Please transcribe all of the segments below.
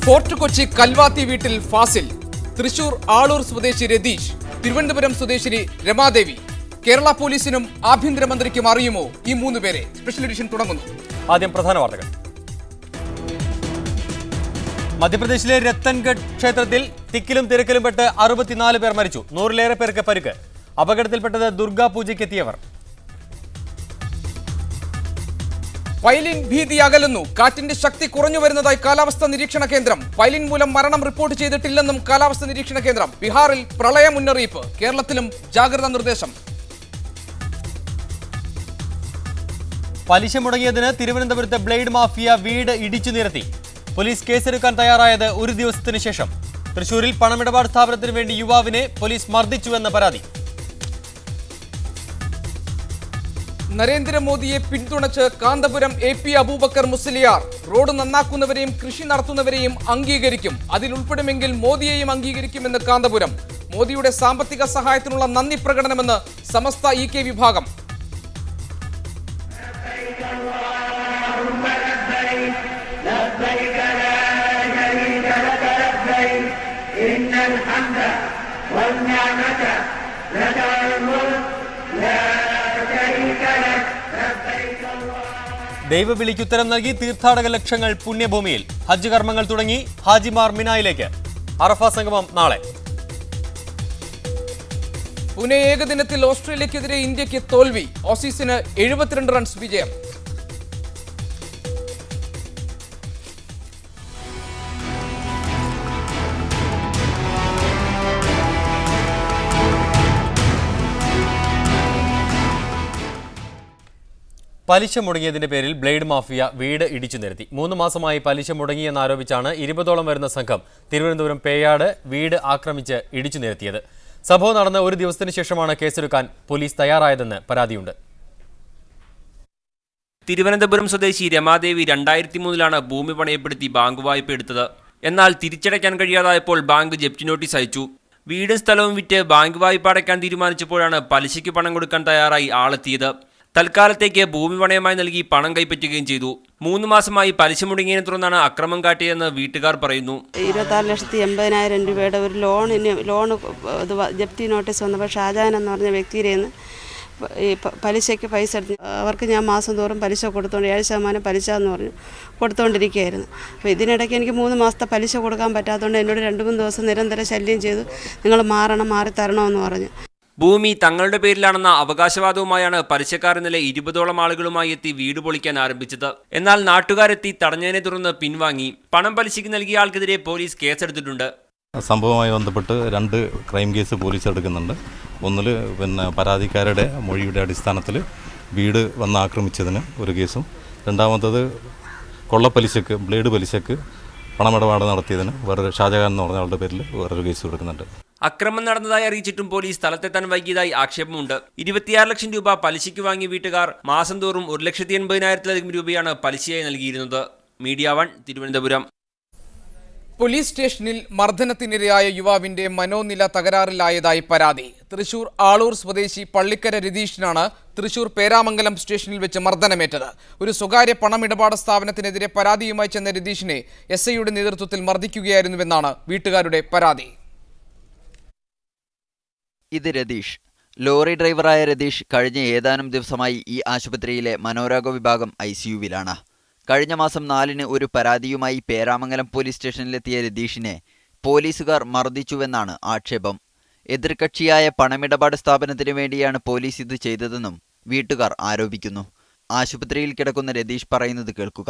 Fort Kochi കൽവാത്തി വീട്ടിൽ ഫാസിൽ, തൃശൂർ ആളൂർ സ്വദേശി രതീഷ്, തിരുവനന്തപുരം സ്വദേശിനി രമാദേവി. കേരള പോലീസിനും ആഭ്യന്തരമന്ത്രിക്കും അറിയുമോ ഈ 3 പേരെ? സ്പെഷ്യൽ എഡിഷൻ തുടങ്ങുന്നു. ആദ്യം പ്രധാന വാർത്തകൾ. മധ്യപ്രദേശിലെ രത്തൻഗഡ് ക്ഷേത്രത്തിൽ തിക്കിലും തിരക്കിലും പെട്ട് 64 പേർ മരിച്ചു. 100-ലേറെ പേർക്ക് പരിക്ക്. അപകടത്തിൽപ്പെട്ടത് ദുർഗാ പൂജയ്ക്കെത്തിയവർ. ഫൈലിൻ ഭീതി അകലുന്നു. കാറ്റിന്റെ ശക്തി കുറഞ്ഞു വരുന്നതായി കാലാവസ്ഥാ നിരീക്ഷണ കേന്ദ്രം. ഫൈലിൻ മൂലം മരണം റിപ്പോർട്ട് ചെയ്തിട്ടില്ലെന്നും കാലാവസ്ഥാ നിരീക്ഷണ കേന്ദ്രം. ബീഹാറിൽ പ്രളയ മുന്നറിയിപ്പ്. കേരളത്തിലും ജാഗ്രതാ നിർദ്ദേശം. പലിശ മുടങ്ങിയതിന് തിരുവനന്തപുരത്തെ ബ്ലേഡ് മാഫിയ വീട് ഇടിച്ചു നിരത്തി. പോലീസ് കേസെടുക്കാൻ തയ്യാറായത് 1 ദിവസത്തിന് ശേഷം. തൃശൂരിൽ പണമിടപാട് സ്ഥാപനത്തിന് വേണ്ടി യുവാവിനെ പോലീസ് മർദ്ദിച്ചുവെന്ന പരാതി. നരേന്ദ്രമോദിയെ പിന്തുണച്ച് കാന്തപുരം AP അബൂബക്കർ മുസ്ലിയാർ. റോഡ് നന്നാക്കുന്നവരെയും കൃഷി നടത്തുന്നവരെയും അംഗീകരിക്കും. അതിലുൾപ്പെടുമെങ്കിൽ മോദിയെയും അംഗീകരിക്കുമെന്ന് കാന്തപുരം. മോദിയുടെ സാമ്പത്തിക സഹായത്തിനുള്ള നന്ദി പ്രകടനമെന്ന് സമസ്ത EK വിഭാഗം. ദൈവവിളിക്കുത്തരം നൽകി തീർത്ഥാടക ലക്ഷങ്ങൾ പുണ്യഭൂമിയിൽ. ഹജ്ജ് കർമ്മങ്ങൾ തുടങ്ങി. ഹാജിമാർ മിനായിലേക്ക്. അറഫ സംഗമം നാളെ. പുനെ ഏകദിനത്തിൽ ഓസ്ട്രേലിയക്കെതിരെ ഇന്ത്യക്ക് തോൽവി. ഓസീസിന് 72 റൺസ് വിജയം. പലിശ മുടങ്ങിയതിന്റെ പേരിൽ ബ്ലേഡ് മാഫിയ വീട് ഇടിച്ചു നിരത്തി. 3 മാസമായി പലിശ മുടങ്ങിയെന്നാരോപിച്ചാണ് 20ഓളം വരുന്ന സംഘം തിരുവനന്തപുരം പേയാട് വീട് ആക്രമിച്ച് ഇടിച്ചു നിരത്തിയത്. സംഭവം നടന്ന് 1 ദിവസത്തിന് ശേഷമാണ് കേസെടുക്കാൻ പോലീസ് തയ്യാറായതെന്ന് പരാതിയുണ്ട്. തിരുവനന്തപുരം സ്വദേശി രമാദേവി 2003-ലാണ് ഭൂമി പണയപ്പെടുത്തി ബാങ്ക് വായ്പ എടുത്തത്. എന്നാൽ തിരിച്ചടയ്ക്കാൻ കഴിയാതായപ്പോൾ ബാങ്ക് ജപ്തി നോട്ടീസ് അയച്ചു. വീടും സ്ഥലവും വിറ്റ് ബാങ്ക് വായ്പ അടയ്ക്കാൻ തീരുമാനിച്ചപ്പോഴാണ് പലിശയ്ക്ക് പണം കൊടുക്കാൻ തയ്യാറായി ആളെത്തിയത്. തൽക്കാലത്തേക്ക് ഭൂമി പണയമായി നൽകി പണം കൈപ്പറ്റുകയും ചെയ്തു. 3 മാസമായി പലിശ മുടങ്ങിയതിനെ തുടർന്നാണ് അക്രമം കാട്ടിയതെന്ന് വീട്ടുകാർ പറയുന്നു. 26,80,000 രൂപയുടെ ഒരു ലോൺ ജപ്തി നോട്ടീസ് വന്നപ്പോൾ ഷാജാൻ എന്ന് പറഞ്ഞ വ്യക്തിയിൽ നിന്ന് ഈ പലിശയ്ക്ക് പൈസ എടുത്ത് അവർക്ക് ഞാൻ മാസം തോറും പലിശ കൊടുത്തോണ്ട് 7% പലിശ എന്ന് പറഞ്ഞു കൊടുത്തുകൊണ്ടിരിക്കുകയായിരുന്നു. അപ്പോൾ ഇതിനിടയ്ക്ക് എനിക്ക് 3 മാസത്തെ പലിശ കൊടുക്കാൻ പറ്റാത്തതുകൊണ്ട് എന്നോട് 2-3 ദിവസം നിരന്തരം ശല്യം ചെയ്തു. നിങ്ങൾ മാറി തരണമെന്ന് പറഞ്ഞു. ഭൂമി തങ്ങളുടെ പേരിലാണെന്ന അവകാശവാദവുമായാണ് പലിശക്കാർ ഇന്നലെ 20ഓളം ആളുകളുമായി എത്തി വീട് പൊളിക്കാൻ ആരംഭിച്ചത്. എന്നാൽ നാട്ടുകാരെത്തി തടഞ്ഞതിനെ തുടർന്ന് പിൻവാങ്ങി. പണം പലിശയ്ക്ക് നൽകിയ ആൾക്കെതിരെ പോലീസ് കേസെടുത്തിട്ടുണ്ട്. സംഭവവുമായി ബന്ധപ്പെട്ട് 2 ക്രൈം കേസ് പോലീസ് എടുക്കുന്നുണ്ട്. ഒന്നിൽ പരാതിക്കാരുടെ മൊഴിയുടെ അടിസ്ഥാനത്തിൽ വീട് വന്ന് ആക്രമിച്ചതിന് ഒരു കേസും, രണ്ടാമത്തത് കൊള്ളപ്പലിശക്ക് ബ്ലേഡ് പലിശക്ക് പണമിടപാട് നടത്തിയതിന് വേറൊരു ഷാജഹാൻ എന്ന് പറഞ്ഞ ആളുടെ പേരിൽ വേറൊരു കേസ് എടുക്കുന്നുണ്ട്. അക്രമം നടന്നതായി അറിയിച്ചിട്ടും പോലീസ് സ്ഥലത്തെത്താൻ വൈകിയതായി ആക്ഷേപമുണ്ട്. 26 ലക്ഷം രൂപ പലിശയ്ക്ക് വാങ്ങിയ വീട്ടുകാർ മാസം തോറും 1,80,000-ലധികം രൂപയാണ് പലിശയായി നൽകിയിരുന്നത്. മീഡിയ 1 തിരുവനന്തപുരം. പോലീസ് സ്റ്റേഷനിൽ മർദ്ദനത്തിനിരയായ യുവാവിന്റെ മനോനില തകരാറിലായതായി പരാതി. തൃശൂർ ആളൂർ സ്വദേശി പള്ളിക്കര രതീഷിനാണ് തൃശൂർ പേരാമംഗലം സ്റ്റേഷനിൽ വെച്ച് മർദ്ദനമേറ്റത്. ഒരു സ്വകാര്യ പണമിടപാട് സ്ഥാപനത്തിനെതിരെ പരാതിയുമായി ചെന്ന രതീഷിനെ SIയുടെ നേതൃത്വത്തിൽ മർദ്ദിക്കുകയായിരുന്നുവെന്നാണ് വീട്ടുകാരുടെ പരാതി. ഇത് രതീഷ്. ലോറി ഡ്രൈവറായ രതീഷ് കഴിഞ്ഞ ഏതാനും ദിവസമായി ഈ ആശുപത്രിയിലെ മനോരോഗ വിഭാഗം ICUവിലാണ്. കഴിഞ്ഞ മാസം 4-ന് ഒരു പരാതിയുമായി പേരാമംഗലം പോലീസ് സ്റ്റേഷനിലെത്തിയ രതീഷിനെ പോലീസുകാർ മർദ്ദിച്ചുവെന്നാണ് ആക്ഷേപം. എതിർകക്ഷിയായ പണമിടപാട് സ്ഥാപനത്തിന് വേണ്ടിയാണ് പോലീസ് ഇത് ചെയ്തതെന്നും വീട്ടുകാർ ആരോപിക്കുന്നു. ആശുപത്രിയിൽ കിടക്കുന്ന രതീഷ് പറയുന്നത് കേൾക്കുക.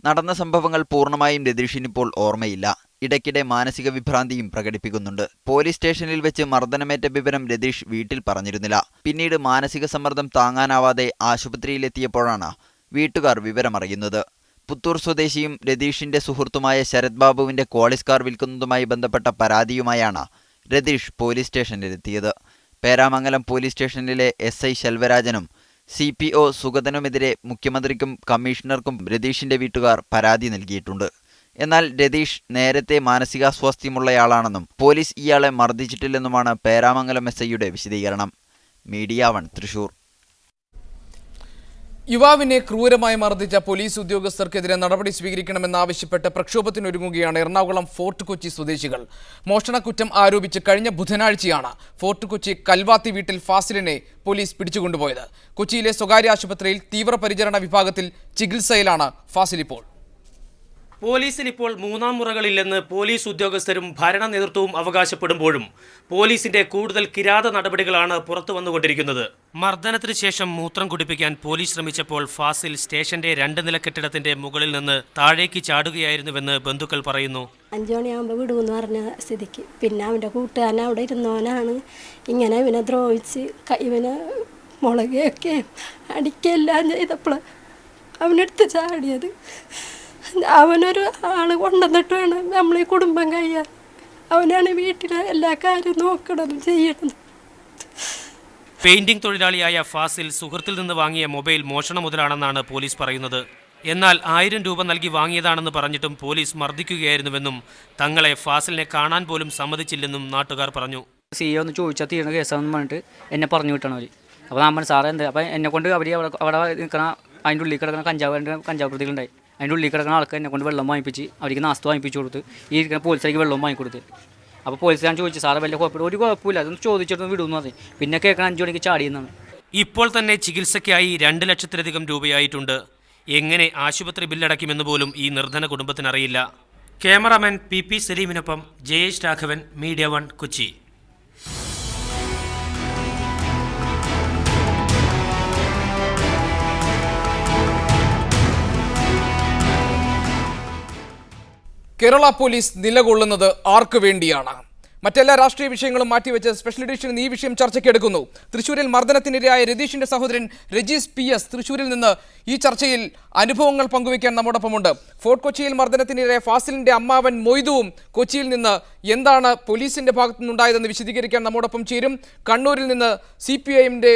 നടന്ന സംഭവങ്ങൾ പൂർണ്ണമായും രതീഷിനിപ്പോൾ ഓർമ്മയില്ല. ഇടയ്ക്കിടെ മാനസിക വിഭ്രാന്തിയും പ്രകടിപ്പിക്കുന്നുണ്ട്. പോലീസ് സ്റ്റേഷനിൽ വെച്ച് മർദ്ദനമേറ്റ വിവരം രതീഷ് വീട്ടിൽ പറഞ്ഞിരുന്നില്ല. പിന്നീട് മാനസിക സമ്മർദ്ദം താങ്ങാനാവാതെ ആശുപത്രിയിലെത്തിയപ്പോഴാണ് വീട്ടുകാർ വിവരമറിയുന്നത്. പുത്തൂർ സ്വദേശിയും രതീഷിന്റെ സുഹൃത്തുമായ ശരത് ബാബുവിന്റെ ക്വാളിസ് കാർ വിൽക്കുന്നതുമായി ബന്ധപ്പെട്ട പരാതിയുമായാണ് രതീഷ് പോലീസ് സ്റ്റേഷനിലെത്തിയത്. പേരാമംഗലം പോലീസ് സ്റ്റേഷനിലെ SI ശെൽവരാജനും CPO സുഗതനുമെതിരെ മുഖ്യമന്ത്രിക്കും കമ്മീഷണർക്കും രതീഷിന്റെ വീട്ടുകാർ പരാതി നൽകിയിട്ടുണ്ട്. എന്നാൽ രതീഷ് നേരത്തെ മാനസികാസ്വാസ്ഥ്യമുള്ളയാളാണെന്നും പോലീസ് ഇയാളെ മർദ്ദിച്ചിട്ടില്ലെന്നുമാണ് പേരാമംഗലം SIയുടെ വിശദീകരണം. മീഡിയ 1 തൃശൂർ. യുവാവിനെ ക്രൂരമായി മർദ്ദിച്ച പോലീസ് ഉദ്യോഗസ്ഥർക്കെതിരെ നടപടി സ്വീകരിക്കണമെന്നാവശ്യപ്പെട്ട് പ്രക്ഷോഭത്തിനൊരുങ്ങുകയാണ് എറണാകുളം ഫോർട്ട് കൊച്ചി സ്വദേശികൾ. മോഷണക്കുറ്റം ആരോപിച്ച് കഴിഞ്ഞ ബുധനാഴ്ചയാണ് ഫോർട്ട് കൊച്ചി കൽവാത്തി വീട്ടിൽ ഫാസിലിനെ പോലീസ് പിടിച്ചുകൊണ്ടുപോയത്. കൊച്ചിയിലെ സ്വകാര്യ ആശുപത്രിയിൽ തീവ്രപരിചരണ വിഭാഗത്തിൽ ചികിത്സയിലാണ് ഫാസിൽ ഇപ്പോൾ. പോലീസിന് ഇപ്പോൾ മൂന്നാം മുറകളില്ലെന്ന് പോലീസ് ഉദ്യോഗസ്ഥരും ഭരണ നേതൃത്വവും അവകാശപ്പെടുമ്പോഴും പോലീസിന്റെ കൂടുതൽ കിരാത നടപടികളാണ് പുറത്തു വന്നുകൊണ്ടിരിക്കുന്നത്. മർദ്ദനത്തിന് ശേഷം മൂത്രം കുടിപ്പിക്കാൻ പോലീസ് ശ്രമിച്ചപ്പോൾ ഫാസിൽ സ്റ്റേഷന്റെ 2 നില കെട്ടിടത്തിന്റെ മുകളിൽ നിന്ന് താഴേക്ക് ചാടുകയായിരുന്നുവെന്ന് ബന്ധുക്കൾ പറയുന്നു. 5 മണിയാകുമ്പോൾ വിടുമെന്ന് പറഞ്ഞ സ്ഥിതിക്ക് പിന്നെ അവൻ്റെ കൂട്ടുകാരൻ അവിടെ ഇരുന്നവനാണ് ഇങ്ങനെ ഇവനെ ദ്രോഹിച്ച് ഇവനെ മുളകൊക്കെ അടിക്കെല്ലാം ചെയ്തപ്പോൾ അവനെടുത്ത് ചാടിയത്. അവനൊരു ആള് കൊണ്ടുവന്നിട്ട് വേണം നമ്മളീ കുടുംബം കഴിയാൻ. അവനാണ് വീട്ടിലെ എല്ലാ കാര്യവും നോക്കണതും ചെയ്യണതും. പെയിന്റിംഗ് തൊഴിലാളിയായ ഫാസിൽ സുഹൃത്തിൽ നിന്ന് വാങ്ങിയ മൊബൈൽ മോഷണ മുതലാണെന്നാണ് പോലീസ് പറയുന്നത്. എന്നാൽ 1000 രൂപ നൽകി വാങ്ങിയതാണെന്ന് പറഞ്ഞിട്ടും പോലീസ് മർദ്ദിക്കുകയായിരുന്നുവെന്നും തങ്ങളെ ഫാസിലിനെ കാണാൻ പോലും സമ്മതിച്ചില്ലെന്നും നാട്ടുകാർ പറഞ്ഞു. CEO ഒന്ന് ചോദിച്ചാൽ തീരുന്ന കേസാണെന്ന് പറഞ്ഞിട്ട് എന്നെ പറഞ്ഞു വിട്ടണം അവർ. അപ്പോൾ ഞാൻ സാറേ എന്താ അപ്പം എന്നെ കൊണ്ട് അവിടെ നിൽക്കണ അതിൻ്റെ ഉള്ളിൽ കിടക്കുന്ന കഞ്ചാവ് പ്രതികളുണ്ടായി. അതിൻ്റെ ഉള്ളിൽ കിടക്കുന്ന ആൾക്ക് എന്നെ കൊണ്ട് വെള്ളം വാങ്ങിപ്പിച്ച് അവർക്ക് നാസ്ത വാങ്ങിപ്പിച്ച് കൊടുത്ത് ഈ ഇരിക്കുന്ന പോലീസിലേക്ക് വെള്ളം വാങ്ങിക്കൊടുത്ത്. അപ്പോൾ പോലീസ് ഞാൻ ചോദിച്ചു സാറേ വലിയ കുഴപ്പമില്ല, ഒരു കുഴപ്പമില്ല, അതൊന്ന് ചോദിച്ചിട്ടൊന്ന് വിടുമെന്ന് പറഞ്ഞു. പിന്നെ കേൾക്കണം 5 മണിക്ക് ചാടിയെന്നാണ്. ഇപ്പോൾ തന്നെ ചികിത്സയ്ക്കായി 2 ലക്ഷത്തിലധികം രൂപയായിട്ടുണ്ട്. എങ്ങനെ ആശുപത്രി ബില്ലടയ്ക്കുമെന്ന് പോലും ഈ നിർധന കുടുംബത്തിനറിയില്ല. ക്യാമറാമാൻ PP സലീമിനൊപ്പം ജയേഷ് രാഘവൻ, മീഡിയ 1 കൊച്ചി. കേരള പോലീസ് നിലകൊള്ളുന്നത് ആർക്കു വേണ്ടിയാണ്? മറ്റെല്ലാ രാഷ്ട്രീയ വിഷയങ്ങളും മാറ്റിവെച്ച് സ്പെഷ്യൽ എഡിഷൻ ഈ വിഷയം ചർച്ചയ്ക്കെടുക്കുന്നു. തൃശൂരിൽ മർദ്ദനത്തിനിരയായ രതീഷിന്റെ സഹോദരൻ രജീസ് PS തൃശൂരിൽ നിന്ന് ഈ ചർച്ചയിൽ അനുഭവങ്ങൾ പങ്കുവയ്ക്കാൻ നമ്മോടൊപ്പമുണ്ട്. ഫോർട്ട് കൊച്ചിയിൽ മർദ്ദനത്തിനിരയായ ഫാസിലിന്റെ അമ്മാവൻ മൊയ്തുവും കൊച്ചിയിൽ നിന്ന് എന്താണ് പോലീസിന്റെ ഭാഗത്തു നിന്നുണ്ടായതെന്ന് വിശദീകരിക്കാൻ നമ്മോടൊപ്പം ചേരും. കണ്ണൂരിൽ നിന്ന് CPIMന്റെ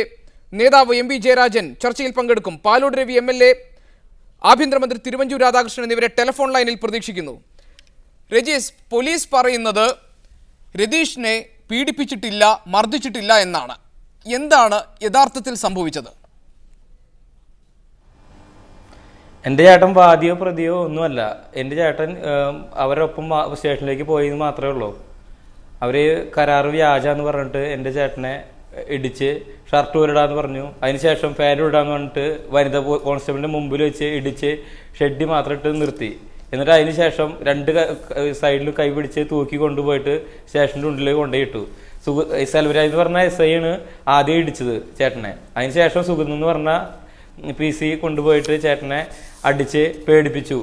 നേതാവ് MP ജയരാജൻ ചർച്ചയിൽ പങ്കെടുക്കും. പാലോട് രവി MLA, ആഭ്യന്തരമന്ത്രി തിരുവഞ്ചൂർ രാധാകൃഷ്ണൻ എന്നിവരെ ടെലിഫോൺ ലൈനിൽ പ്രതീക്ഷിക്കുന്നു. രജീസ്, പോലീസ് പറയുന്നത് രതീഷിനെ പീഡിപ്പിച്ചിട്ടില്ല, മർദ്ദിച്ചിട്ടില്ല എന്നാണ്. എന്താണ് യഥാർത്ഥത്തിൽ സംഭവിച്ചത്? എൻ്റെ ചേട്ടൻ വാദിയോ പ്രതിയോ ഒന്നുമല്ല. എൻ്റെ ചേട്ടൻ അവരൊപ്പം സ്റ്റേഷനിലേക്ക് പോയെന്ന് മാത്രമേ ഉള്ളൂ. അവർ കരാറ് വ്യാജ എന്ന് പറഞ്ഞിട്ട് എൻ്റെ ചേട്ടനെ ഇടിച്ച് ഷർട്ട് ഊരിടാന്ന് പറഞ്ഞു. അതിനുശേഷം ഫാൻ ഇടാന്ന് പറഞ്ഞിട്ട് വനിതാ കോൺസ്റ്റബിളിൻ്റെ മുമ്പിൽ വെച്ച് ഇടിച്ച് ഷെഡ് മാത്രം ഇട്ട് നിർത്തി. എന്നിട്ട് അതിന് ശേഷം 2 സൈഡിൽ കൈ പിടിച്ച് തൂക്കി കൊണ്ടുപോയിട്ട് സ്റ്റേഷൻ്റെ ഉള്ളിലേക്ക് കൊണ്ടുപോയിട്ടു. സെൽവരാജ് എന്ന് പറഞ്ഞ SI ആണ് ആദ്യം ഇടിച്ചത് ചേട്ടനെ. അതിന് ശേഷം സുഗന്ധ എന്ന് പറഞ്ഞ PC കൊണ്ടുപോയിട്ട് ചേട്ടനെ അടിച്ച് പേടിപ്പിച്ചു.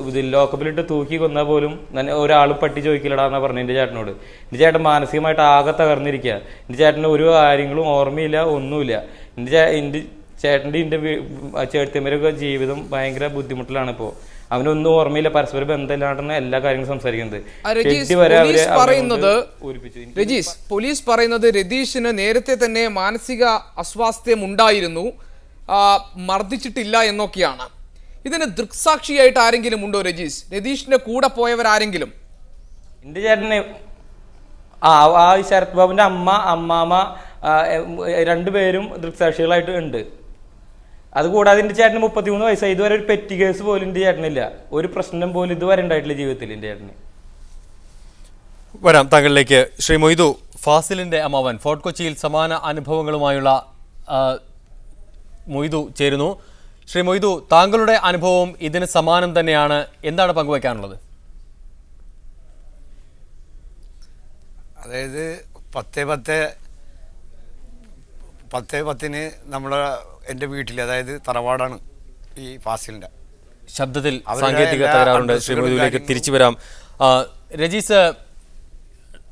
ഇതിൽ ലോക്കപ്പിലിട്ട് തൂക്കി കൊന്നാൽ പോലും ഒരാളും പട്ടി ചോദിക്കില്ലടാന്നാ പറഞ്ഞു എൻ്റെ ചേട്ടനോട്. എൻ്റെ ചേട്ടൻ മാനസികമായിട്ട് ആകെ തകർന്നിരിക്കുക. എൻ്റെ ചേട്ടന് ഒരു കാര്യങ്ങളും ഓർമ്മയില്ല, ഒന്നുമില്ല. എൻ്റെ ചേട്ടൻ്റെ ചേട്ടത്തിമാരൊക്കെ ജീവിതം ഭയങ്കര ബുദ്ധിമുട്ടിലാണ് ഇപ്പോൾ. അവനൊന്നും ഓർമ്മയില്ല, പരസ്പര ബന്ധമില്ലാണ്ടാണ് എല്ലാ കാര്യങ്ങളും സംസാരിക്കുന്നത്. പോലീസ് പറയുന്നത് രതീഷിന് നേരത്തെ തന്നെ മാനസിക അസ്വാസ്ഥ്യം ഉണ്ടായിരുന്നു, മർദ്ദിച്ചിട്ടില്ല എന്നൊക്കെയാണ്. ഇതിന് ദൃക്സാക്ഷിയായിട്ട് ആരെങ്കിലും ഉണ്ടോ രതീഷിന്റെ കൂടെ പോയവരാരെങ്കിലും? എൻ്റെ ചേട്ടന് ശരത് ബാബുവിന്റെ അമ്മാമ 2 പേരും ദൃക്സാക്ഷികളായിട്ട് ഉണ്ട്. അതുകൂടാതെ എൻ്റെ ചേട്ടന് 33 വയസ്സായി. ഇതുവരെ ഒരു പെറ്റി കേസ് പോലും എൻ്റെ ചേട്ടനില്ല. ഒരു പ്രശ്നം പോലും ഇതുവരെ ഉണ്ടായിട്ടില്ല ജീവിതത്തിൽ എൻ്റെ ചേട്ടന്. വരാം താങ്കളിലേക്ക്. ശ്രീ മൊയ്തു, ഫാസിലിന്റെ അമ്മാവൻ ഫോർട്ട് കൊച്ചിയിൽ സമാന അനുഭവങ്ങളുമായുള്ള മൊയ്തു ചേരുന്നു. ശ്രീ മൊയ്തു, താങ്കളുടെ അനുഭവം ഇതിന് സമാനം തന്നെയാണ്. എന്താണ് പങ്കുവയ്ക്കാനുള്ളത്? അതായത് 10:10 നമ്മളെ എൻ്റെ വീട്ടിൽ, അതായത് തറവാടാണ് ഈ ഫാസിലിൻ്റെ. ശബ്ദത്തിൽ സാങ്കേതിക തകരാറുണ്ട്. ശ്രീ മൊയ്തുവിലേക്ക് തിരിച്ചു വരാം. രജീസ്,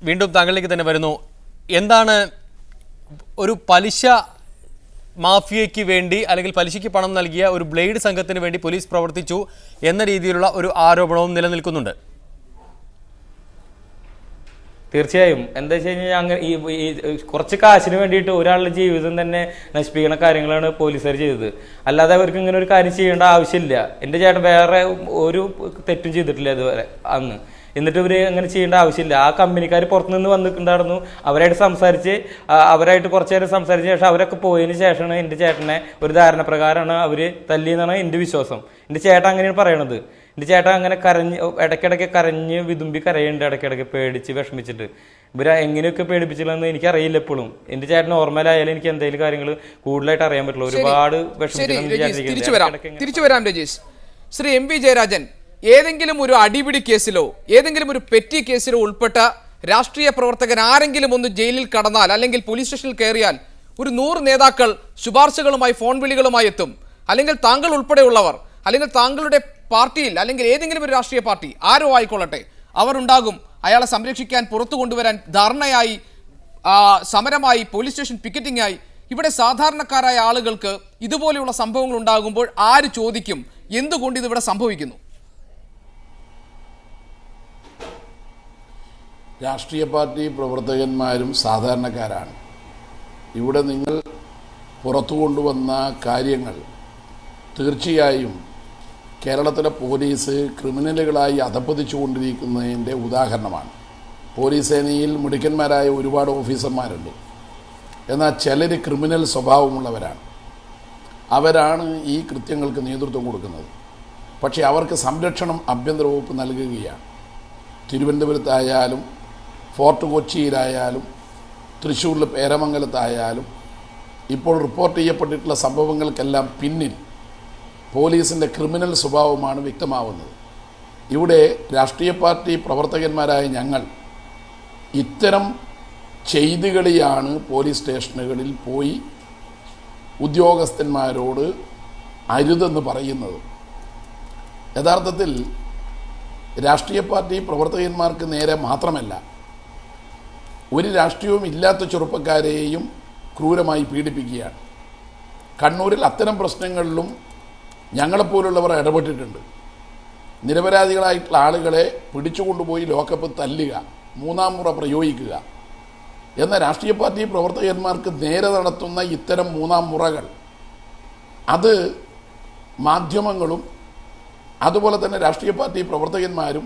വീണ്ടും താങ്കളിലേക്ക് തന്നെ വരുന്നു. എന്താണ് ഒരു പലിശ മാഫിയയ്ക്ക് വേണ്ടി അല്ലെങ്കിൽ പലിശയ്ക്ക് പണം നൽകിയ ഒരു ബ്ലേഡ് സംഘത്തിന് വേണ്ടി പോലീസ് പ്രവർത്തിച്ചു എന്ന രീതിയിലുള്ള ഒരു ആരോപണവും നിലനിൽക്കുന്നുണ്ട്? തീർച്ചയായും എന്താ വെച്ച് കഴിഞ്ഞാൽ അങ്ങനെ ഈ കുറച്ച് കാശിന് വേണ്ടിയിട്ട് ഒരാളുടെ ജീവിതം തന്നെ നശിപ്പിക്കുന്ന കാര്യങ്ങളാണ് പോലീസുകാർ ചെയ്തത്. അല്ലാതെ അവർക്ക് ഇങ്ങനെ ഒരു കാര്യം ചെയ്യേണ്ട ആവശ്യമില്ല. എൻ്റെ ചേട്ടൻ വേറെ ഒരു തെറ്റും ചെയ്തിട്ടില്ല ഇതുവരെ അന്ന്. എന്നിട്ട് ഇവർ അങ്ങനെ ചെയ്യേണ്ട ആവശ്യമില്ല. ആ കമ്പനിക്കാർ പുറത്തുനിന്ന് വന്നിട്ടുണ്ടായിരുന്നു. അവരായിട്ട് സംസാരിച്ച് അവരായിട്ട് കുറച്ച് നേരം സംസാരിച്ച ശേഷം അവരൊക്കെ പോയതിന് ശേഷമാണ് എൻ്റെ ചേട്ടനെ ഒരു ധാരണ പ്രകാരമാണ് അവർ തല്ലിയെന്നാണ് എൻ്റെ വിശ്വാസം. എൻ്റെ ചേട്ടൻ അങ്ങനെയാണ് പറയണത്. എൻ്റെ ചേട്ടൻ അങ്ങനെ ഇടയ്ക്കിടയ്ക്ക് കരഞ്ഞ് വിതുമ്പി കരയുണ്ട്, ഇടയ്ക്കിടയ്ക്ക് പേടിച്ച് വിഷമിച്ചിട്ട്. ഇവരെ എങ്ങനെയൊക്കെ പേടിപ്പിച്ചില്ലെന്ന് എനിക്കറിയില്ല ഇപ്പോഴും. എൻ്റെ ചേട്ടൻ നോർമലായാലും എനിക്ക് എന്തെങ്കിലും കാര്യങ്ങൾ കൂടുതലായിട്ട് അറിയാൻ പറ്റില്ല. ഒരുപാട് തിരിച്ചു വരാം രജീഷ്. ശ്രീ എം വി ജയരാജൻ, ഏതെങ്കിലും ഒരു അടിപിടി കേസിലോ ഏതെങ്കിലും ഒരു പെറ്റി കേസിലോ ഉൾപ്പെട്ട രാഷ്ട്രീയ പ്രവർത്തകൻ ആരെങ്കിലും ഒന്ന് ജയിലിൽ കടന്നാൽ അല്ലെങ്കിൽ പോലീസ് സ്റ്റേഷനിൽ കയറിയാൽ ഒരു 100 നേതാക്കൾ ശുപാർശകളുമായി ഫോൺ വിളികളുമായി എത്തും. അല്ലെങ്കിൽ താങ്കൾ ഉൾപ്പെടെയുള്ളവർ അല്ലെങ്കിൽ താങ്കളുടെ പാർട്ടിയിൽ അല്ലെങ്കിൽ ഏതെങ്കിലും ഒരു രാഷ്ട്രീയ പാർട്ടി ആരോ ആയിക്കൊള്ളട്ടെ അവർ ഉണ്ടാകും അയാളെ സംരക്ഷിക്കാൻ, പുറത്തു കൊണ്ടുവരാൻ, ധർണയായി, സമരമായി, പോലീസ് സ്റ്റേഷൻ പിക്കറ്റിംഗ് ആയി. ഇവിടെ സാധാരണക്കാരായ ആളുകൾക്ക് ഇതുപോലെയുള്ള സംഭവങ്ങൾ ഉണ്ടാകുമ്പോൾ ആര് ചോദിക്കും എന്തുകൊണ്ട് ഇതിവിടെ സംഭവിക്കുന്നു? രാഷ്ട്രീയ പാർട്ടി പ്രവർത്തകന്മാരും സാധാരണക്കാരാണ്. ഇവിടെ നിങ്ങൾ പുറത്തു കൊണ്ടുവന്ന കാര്യങ്ങൾ തീർച്ചയായും കേരളത്തിലെ പോലീസ് ക്രിമിനലുകളായി അധപ്പതിച്ചുകൊണ്ടിരിക്കുന്നതിൻ്റെ ഉദാഹരണമാണ്. പോലീസ് സേനയിൽ മിടുക്കന്മാരായ ഒരുപാട് ഓഫീസർമാരുണ്ട്. എന്നാൽ ചിലർ ക്രിമിനൽ സ്വഭാവമുള്ളവരാണ്. അവരാണ് ഈ കൃത്യങ്ങൾക്ക് നേതൃത്വം കൊടുക്കുന്നത്. പക്ഷേ അവർക്ക് സംരക്ഷണം ആഭ്യന്തര വകുപ്പ് നൽകുകയാണ്. തിരുവനന്തപുരത്തായാലും ഫോർട്ട് കൊച്ചിയിലായാലും തൃശ്ശൂരിൽ പേരമംഗലത്തായാലും ഇപ്പോൾ റിപ്പോർട്ട് ചെയ്യപ്പെട്ടിട്ടുള്ള സംഭവങ്ങൾക്കെല്ലാം പിന്നിൽ പോലീസിൻ്റെ ക്രിമിനൽ സ്വഭാവമാണ് വ്യക്തമാവുന്നത്. ഇവിടെ രാഷ്ട്രീയ പാർട്ടി പ്രവർത്തകന്മാരായ ഞങ്ങൾ ഇത്തരം ചെയ്തികളിയാണ് പോലീസ് സ്റ്റേഷനുകളിൽ പോയി ഉദ്യോഗസ്ഥന്മാരോട് അരുതെന്ന് പറയുന്നത്. യഥാർത്ഥത്തിൽ രാഷ്ട്രീയ പാർട്ടി പ്രവർത്തകന്മാർക്ക് നേരെ മാത്രമല്ല, ഒരു രാഷ്ട്രീയവും ഇല്ലാത്ത ചെറുപ്പക്കാരെയും ക്രൂരമായി പീഡിപ്പിക്കുകയാണ്. കണ്ണൂരിൽ അത്തരം പ്രശ്നങ്ങളിലും ഞങ്ങളെപ്പോലുള്ളവർ ഇടപെട്ടിട്ടുണ്ട്. നിരപരാധികളായിട്ടുള്ള ആളുകളെ പിടിച്ചുകൊണ്ടുപോയി ലോക്കപ്പ് തല്ലുക, 3ാം മുറ പ്രയോഗിക്കുക എന്ന രാഷ്ട്രീയ പാർട്ടി പ്രവർത്തകന്മാർക്ക് നേരെ നടത്തുന്ന ഇത്തരം 3ാം മുറകൾ അത് മാധ്യമങ്ങളും അതുപോലെ തന്നെ രാഷ്ട്രീയ പാർട്ടി പ്രവർത്തകന്മാരും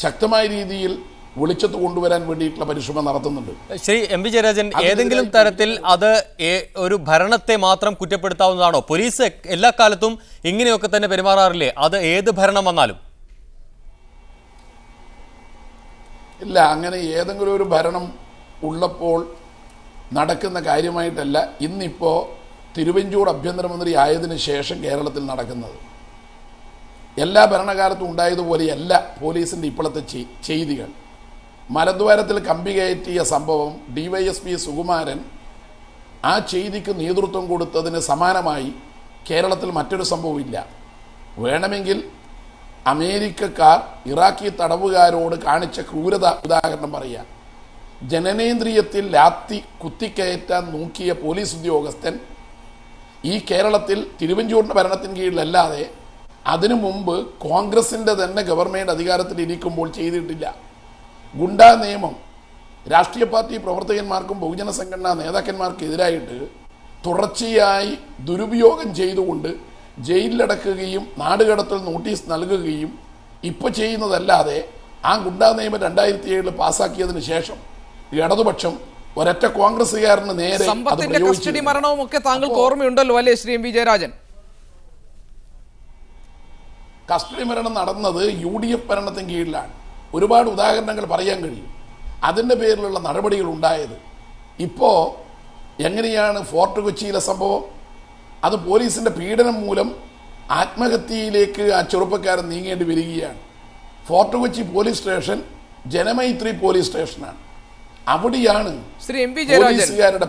ശക്തമായ രീതിയിൽ വെളിച്ചത്ത് കൊണ്ടുവരാൻ വേണ്ടിയിട്ടുള്ള പരിശ്രമം നടത്തുന്നുണ്ട്. ശ്രീ എം വി ജയരാജൻ, ഏതെങ്കിലും തരത്തിൽ അത് ഒരു ഭരണത്തെ മാത്രം കുറ്റപ്പെടുത്താവുന്നതാണോ? പോലീസ് എല്ലാ കാലത്തും ഇങ്ങനെയൊക്കെ തന്നെ പെരുമാറാറില്ലേ? അത് ഏത് ഭരണം വന്നാലും? ഇല്ല, അങ്ങനെ ഏതെങ്കിലും ഒരു ഭരണം ഉള്ളപ്പോൾ നടക്കുന്ന കാര്യമായിട്ടല്ല ഇന്നിപ്പോൾ തിരുവഞ്ചൂർ ആഭ്യന്തരമന്ത്രി ആയതിനു ശേഷം കേരളത്തിൽ നടക്കുന്നത്. എല്ലാ ഭരണകാലത്തും ഉണ്ടായതുപോലെയല്ല പോലീസിൻ്റെ ഇപ്പോഴത്തെ ചെയ്തികൾ. മലദ്വാരത്തിൽ കമ്പി കയറ്റിയ സംഭവം DYSP സുകുമാരൻ ആ ചെയ്തിക്ക് നേതൃത്വം കൊടുത്തതിന് സമാനമായി കേരളത്തിൽ മറ്റൊരു സംഭവമില്ല. വേണമെങ്കിൽ അമേരിക്കക്കാർ ഇറാഖി തടവുകാരോട് കാണിച്ച ക്രൂരത ഉദാഹരണം പറയാം. ജനനേന്ദ്രിയത്തിൽ ലാത്തി കുത്തിക്കയറ്റാൻ നോക്കിയ പോലീസ് ഉദ്യോഗസ്ഥൻ ഈ കേരളത്തിൽ തിരുവഞ്ചൂരിൻ്റെ ഭരണത്തിന് കീഴിലല്ലാതെ അതിനു മുമ്പ് കോൺഗ്രസിൻ്റെ തന്നെ ഗവൺമെൻറ് അധികാരത്തിൽ ഇരിക്കുമ്പോൾ ചെയ്തിട്ടില്ല. ഗുണ്ടാ നിയമം രാഷ്ട്രീയ പാർട്ടി പ്രവർത്തകന്മാർക്കും ബഹുജന സംഘടനാ നേതാക്കന്മാർക്കെതിരായിട്ട് തുടർച്ചയായി ദുരുപയോഗം ചെയ്തുകൊണ്ട് ജയിലിലടക്കുകയും നാടുകടത്തൽ നോട്ടീസ് നൽകുകയും ഇപ്പോൾ ചെയ്യുന്നതല്ലാതെ ആ ഗുണ്ടാ നിയമം 2007 പാസ്സാക്കിയതിന് ശേഷം ഇടതുപക്ഷം ഒരൊറ്റ കോൺഗ്രസ്സുകാരന് നേരെ സമ്പത്തിന്റെ കസ്റ്റഡി മരണവും ഒക്കെ താങ്കൾക്ക് ഓർമ്മയുണ്ടല്ലോ അല്ലേ Shri M V Jayarajan? Custody മരണം നടന്നത് UDF ഭരണത്തിന് കീഴിലാണ്. ഒരുപാട് ഉദാഹരണങ്ങൾ പറയാൻ കഴിയും അതിൻ്റെ പേരിലുള്ള നടപടികൾ ഉണ്ടായത്. ഇപ്പോൾ എങ്ങനെയാണ് ഫോർട്ട് കൊച്ചിയിലെ സംഭവം? അത് പോലീസിൻ്റെ പീഡനം മൂലം ആത്മഹത്യയിലേക്ക് ആ ചെറുപ്പക്കാരൻ നീങ്ങേണ്ടി വരികയാണ്. Fort Kochi police station Janamaithri police സ്റ്റേഷനാണ്. അവിടെയാണ് ശ്രീ എം വി ജയരാജൻ പോലീസുകാരുടെ